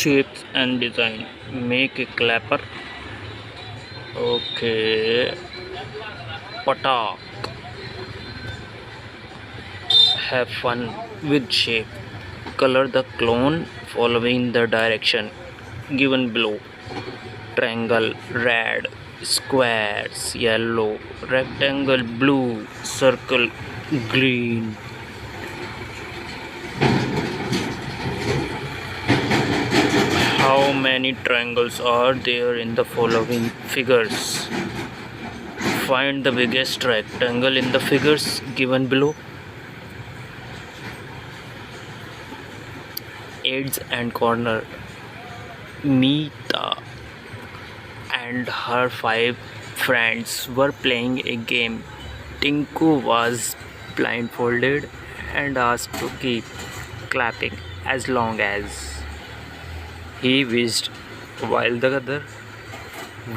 Shapes and design. Make a clapper. Okay. Patak. Have fun with shape. Color the clone following the direction given below. Triangle red, squares yellow, rectangle blue, circle green. How many triangles are there in the following figures? Find the biggest rectangle in the figures given below. Edge and corner. Meeta and her 5 friends were playing a game. Tinku was blindfolded and asked to keep clapping as long as he wished, while the other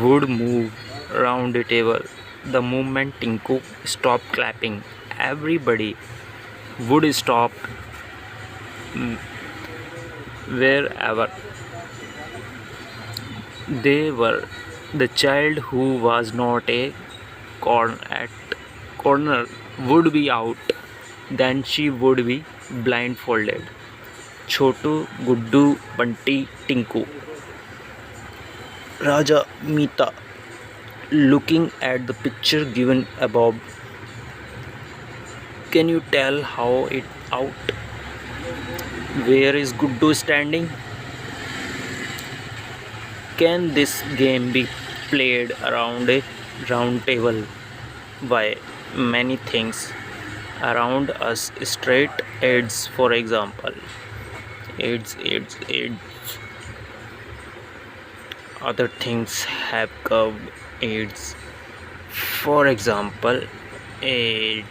would move round the table. The moment Tinku stopped clapping, everybody would stop wherever they were. The child who was not a corner would be out. Then she would be blindfolded. Chotu, Guddu, Bunty, Tinku. Raja, Meeta. Looking at the picture given above, can you tell how it out? Where is Guddu standing? Can this game be played around a round table? Why? Many things around us, straight edges, for example. Edge. Other things have curved edges. For example, edge.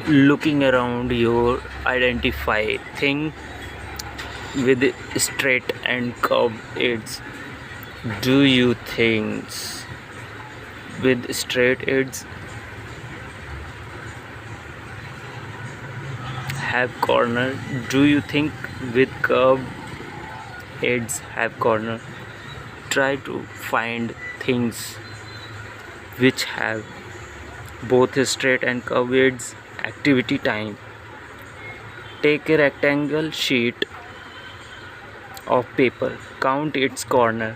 Looking around, you identify things with straight and curved edges. Do you think with straight edges have corner? Do you think with curved edges have corner? Try to find things which have both straight and curved edges. Activity time. Take a rectangle sheet of paper, count its corner.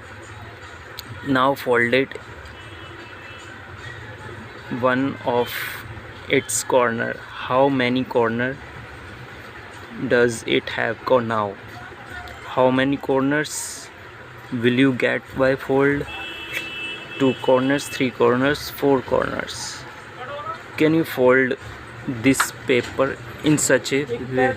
Now fold it one of its corner. How many corners does it have now? How many corners will you get by fold? 2 corners, 3 corners, 4 corners. Can you fold this paper in such a way?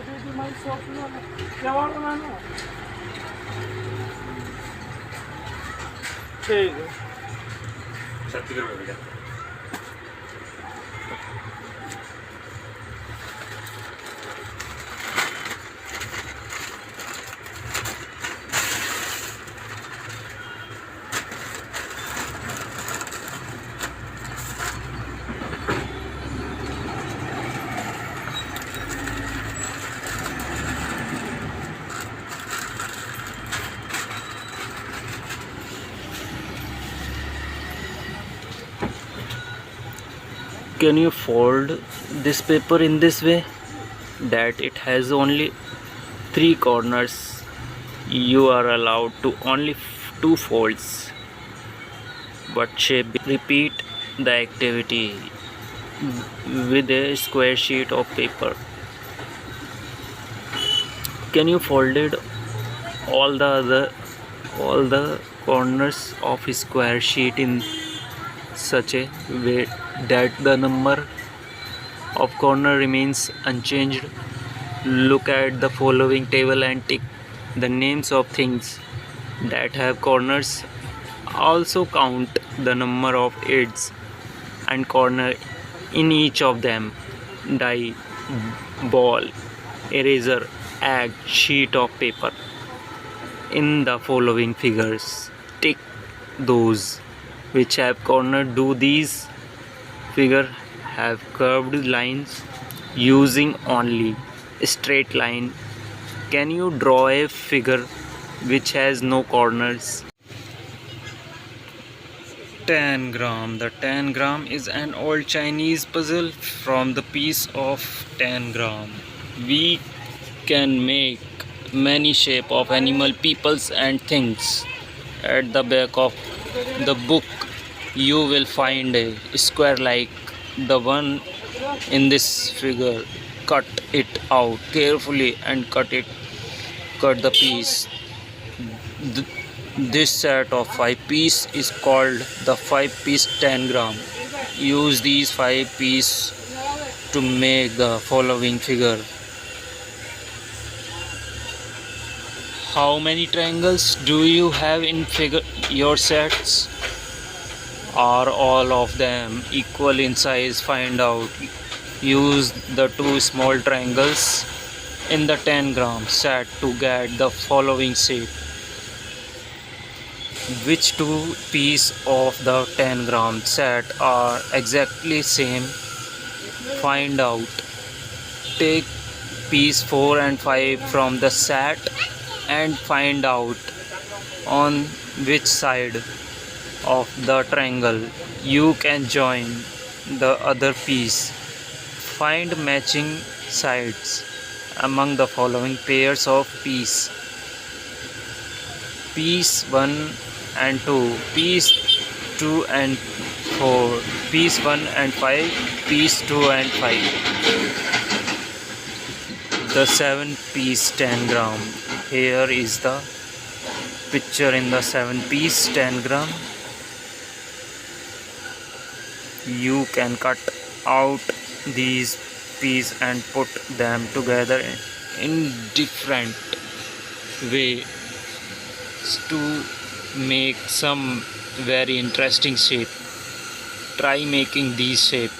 Can you fold this paper in this way that it has only 3 corners? You are allowed to only 2 folds. What shape? Repeat the activity with a square sheet of paper. Can you folded all the corners of a square sheet in such a way that the number of corner remains unchanged? Look at the following table and tick the names of things that have corners. Also count the number of edges and corner in each of them. Die, ball, eraser, egg, sheet of paper. In the following figures, tick those which have corner. Do these figures have curved lines? Using only straight line Can you draw a figure which has no corners? 10 gram. The 10 gram is an old Chinese puzzle from the piece of 10 gram. We can make many shape of animal, peoples and things. At the back of the book you will find a square like the one in this figure. Cut it out carefully and cut the piece. This set of 5 pieces is called the 5 piece 10 gram. Use these 5 pieces to make the following figure. How many triangles do you have in your sets? Are all of them equal in size? Find out. Use the 2 small triangles in the 10 gram set to get the following shape. Which 2 pieces of the 10 gram set are exactly same? Find out. Take piece 4 and 5 from the set and find out on which side of the triangle you can join the other piece. Find matching sides among the following pairs of piece. Piece 1 and 2, piece 2 and 4, piece 1 and 5, piece 2 and 5. The 7 piece 10 gram. Here is the picture in the 7 piece 10 gram. You can cut out these pieces and put them together in different ways to make some very interesting shape. Try making these shape.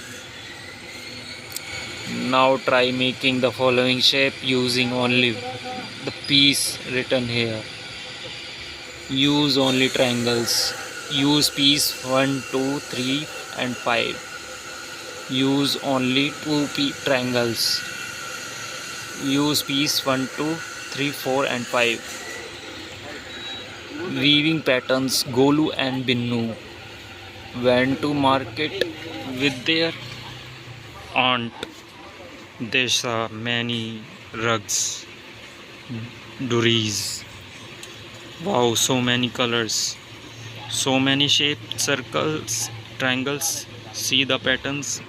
Now try making the following shape using only the piece written here. Use only triangles. Use piece 1, 2, 3 and 5. Use only 2 triangles. Use piece 1, 2, 3, 4 and 5. Weaving patterns. Golu and Binnu went to market with their aunt. They saw many rugs, duris. Wow, so many colors, so many shapes, circles, triangles. See the patterns,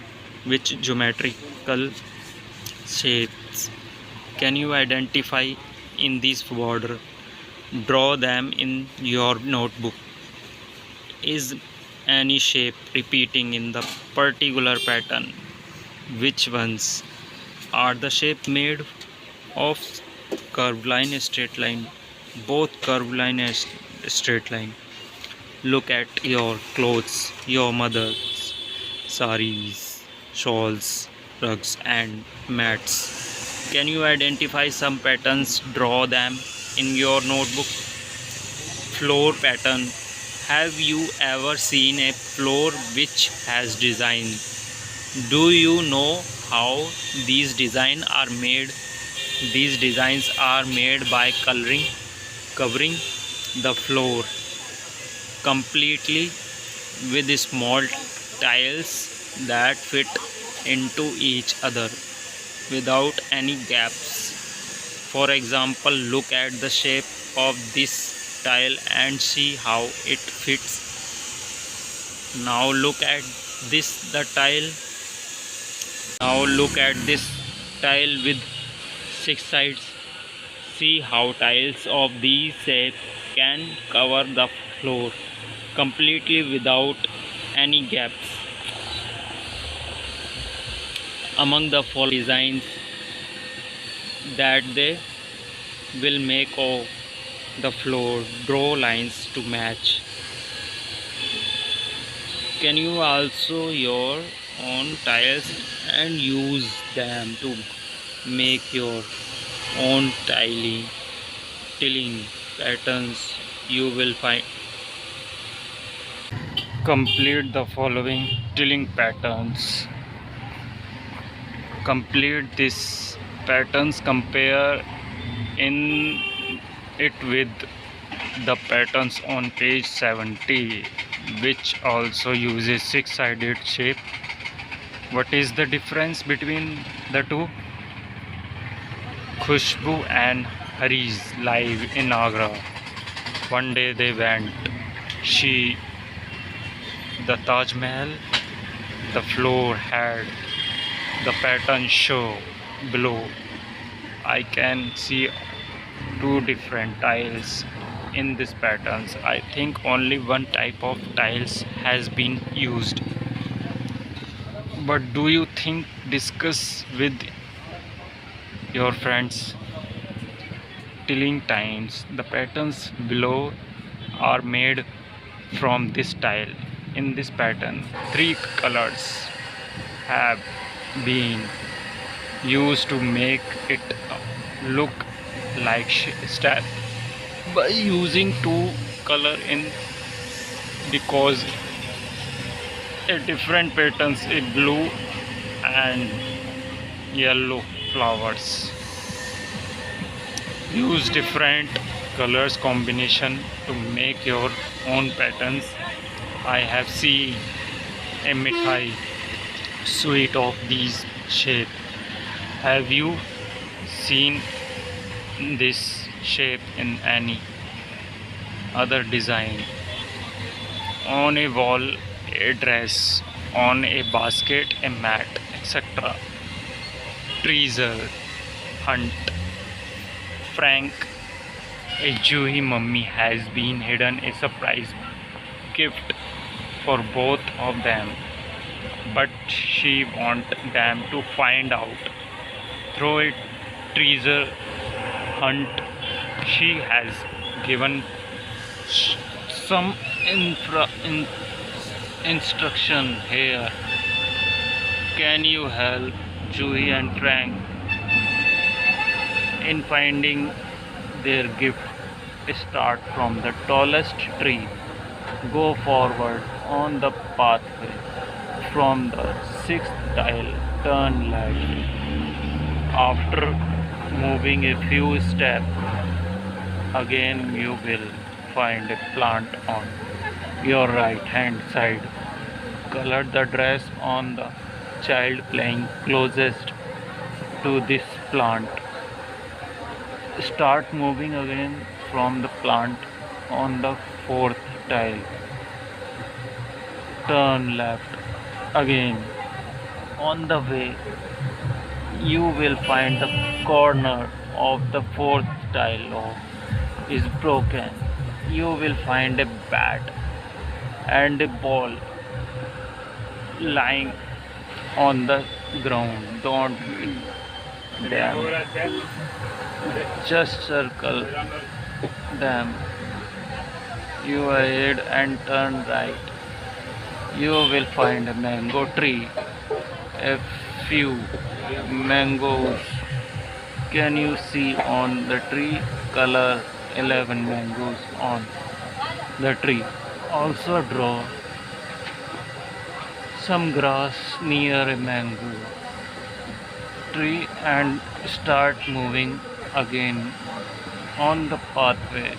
which geometrical shapes can you identify in this border? Draw them in your notebook. Is any shape repeating in the particular pattern? Which ones are the shape made of curved line, straight line? Both curved line and straight line. Look at your clothes, your mother's saris, shawls, rugs and mats. Can you identify some patterns? Draw them in your notebook. Floor pattern. Have you ever seen a floor which has design? Do you know how these designs are made? These designs are made by covering the floor completely with small tiles that fit into each other without any gaps. For example, look at the shape of this tile and see how it fits. Now look at the tile. Now look at this tile with 6 sides. See how tiles of these shapes can cover the floor completely without any gaps. Among the following designs that they will make of the floor, draw lines to match. Can you also your own tiles and use them to make your own tiling patterns? You will find. Complete the following tiling patterns. Complete these patterns. Compare in it with the patterns on page 70, which also uses six-sided shape. What is the difference between the two? Khushbu and Hari's live in Agra. One day they went. She, the Taj Mahal, the floor had the pattern show below. I can see two different tiles in these patterns. I think only one type of tiles has been used. But do you think discuss with your friends? Tilling times, the patterns below are made from this tile. In this pattern, three colors have been used to make it look like star. By using two color in because a different patterns in blue and yellow flowers. Use different colors combination to make your own patterns. I have seen a mithai sweet of these shape. Have you seen this shape in any other design? On a wall, a dress, on a basket, a mat, etc. Treasure hunt. Frank, a Jewy mummy, has been hidden a surprise gift for both of them, but she wants them to find out. Through a treasure hunt, she has given some instruction here. Can you help Juhi and Frank in finding their gift? Start from the tallest tree. Go forward on the pathway. From the sixth tile, turn left. After moving a few steps, again you will find a plant on your right hand side. Color the dress on the child playing closest to this plant. Start moving again from the plant on the fourth tile. Turn left again. On the way, you will find the corner of the fourth tile is broken. You will find a bat and a ball lying on the ground. Don't beat them. Just circle them. You ahead and turn right. You will find a mango tree. A few mangoes. Can you see on the tree? Color 11 mangoes on the tree. Also draw some grass near a mango tree and start moving again on the pathway.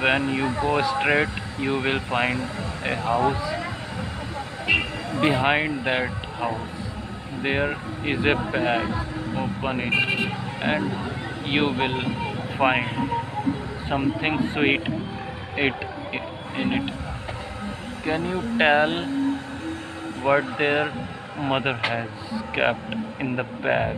When you go straight, you will find a house. Behind that house, there is a bag. Open it and you will find something sweet in it. Can you tell what their mother has kept in the bag?